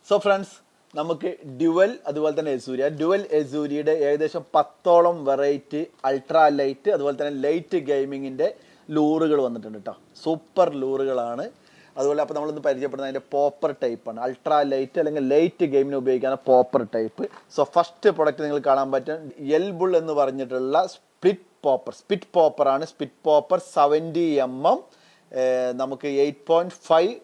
So friends, നമുക്ക് dual അതുപോലെ തന്നെ എസൂരിയ ഡ്യുവൽ എസൂരിയുടെ ഏകദേശം 10ഓളം വെറൈറ്റി അൾട്രാ ലൈറ്റ് അതുപോലെ തന്നെ ലൈറ്റ് ഗെയിമിങ്ങിൻ്റെ ലൂറുകൾ വന്നിട്ടുണ്ട് കേട്ടോ. സൂപ്പർ ലൂറുകളാണ്. അതുപോലെ അപ്പോൾ നമ്മളിന്ന് പരിചയപ്പെടുന്നത് അതിൻ്റെ പോപ്പർ ടൈപ്പാണ്. അൾട്രാ ലൈറ്റ് അല്ലെങ്കിൽ ലൈറ്റ് ഗെയിമിന് ഉപയോഗിക്കുന്ന popper type. So first product നിങ്ങൾ കാണാൻ പറ്റും എൽബുൾ എന്ന് പറഞ്ഞിട്ടുള്ള സ്പിറ്റ് പോപ്പറാണ്. സ്പിറ്റ് പോപ്പർ 70mm, നമുക്ക് 8.5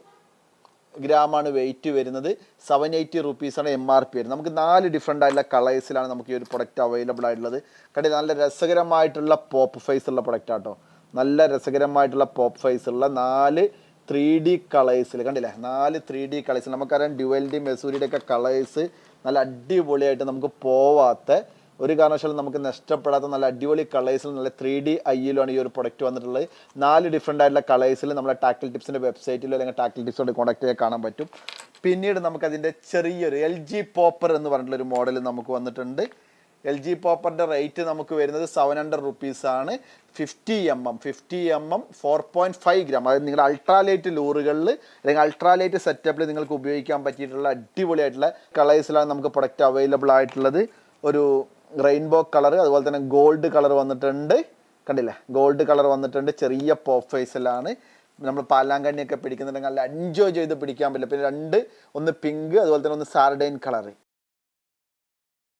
ഗ്രാമാണ് വെയിറ്റ് വരുന്നത്. 780 റുപ്പീസാണ് MRP വരുന്നത്. നമുക്ക് 4 ഡിഫറെൻ്റ് ആയിട്ടുള്ള കളേഴ്സിലാണ് നമുക്ക് ഈ ഒരു പ്രൊഡക്റ്റ് അവൈലബിൾ ആയിട്ടുള്ളത്. കണ്ടില്ല, നല്ല രസകരമായിട്ടുള്ള പോപ്പ് ഫേസ് ഉള്ള പ്രൊഡക്റ്റ് ആട്ടോ. നല്ല രസകരമായിട്ടുള്ള പോപ്പ് ഫേസ് ഉള്ള 4 3D കളേഴ്സിൽ കണ്ടില്ലേ, 4 3D കളേഴ്സിൽ. നമുക്കറിയാം ഡ്യുവലിൻ്റെയും മെസൂരിയുടെ ഒക്കെ കളേഴ്സ് നല്ല അടിപൊളിയായിട്ട് നമുക്ക് പോവാത്ത, ഒരു കാരണവശാലും നമുക്ക് നഷ്ടപ്പെടാത്ത നല്ല അടിപൊളി കളേഴ്സിൽ നല്ല 3D ഐയിലാണ് ഈ ഒരു പ്രൊഡക്റ്റ് വന്നിട്ടുള്ളത്. 4 ഡിഫറെൻ്റ് ആയിട്ടുള്ള കളേഴ്സിൽ നമ്മുടെ ടാക്കിൾ ടിപ്സിൻ്റെ വെബ്സൈറ്റിലോ അല്ലെങ്കിൽ ടാക്കിൾ ടിപ്സോട് കോൺടാക്ട് ചെയ്യാൻ കാണാൻ പറ്റും. പിന്നീട് നമുക്കതിൻ്റെ ചെറിയൊരു LG പോപ്പർ എന്ന് പറഞ്ഞിട്ടുള്ളൊരു മോഡൽ നമുക്ക് വന്നിട്ടുണ്ട്. LG പോപ്പറിൻ്റെ റേറ്റ് നമുക്ക് വരുന്നത് 700 റുപ്പീസാണ്. 50mm 4.5 gram. അതായത് നിങ്ങളുടെ അൾട്രാലൈറ്റ് ലൂറുകളിൽ അല്ലെങ്കിൽ അൾട്രാലൈറ്റ് സെറ്റപ്പിൽ നിങ്ങൾക്ക് ഉപയോഗിക്കാൻ പറ്റിയിട്ടുള്ള അടിപൊളിയായിട്ടുള്ള കളേഴ്സിലാണ് നമുക്ക് പ്രൊഡക്റ്റ് അവൈലബിൾ ആയിട്ടുള്ളത്. ഒരു റെയിൻബോ കളർ അതുപോലെ തന്നെ ഗോൾഡ് കളർ വന്നിട്ടുണ്ട്. കണ്ടില്ലേ, ഗോൾഡ് കളർ വന്നിട്ടുണ്ട്. ചെറിയ പോപ്പ് ഫേസിലാണ്. നമ്മൾ പാലാങ്കണ്ണിയൊക്കെ പിടിക്കുന്നുണ്ടെങ്കിൽ നല്ല എൻജോയ് ചെയ്ത് പിടിക്കാൻ പറ്റില്ല. പിന്നെ ഒന്ന് പിങ്ക് അതുപോലെ തന്നെ ഒന്ന് സാർഡൈൻ കളർ.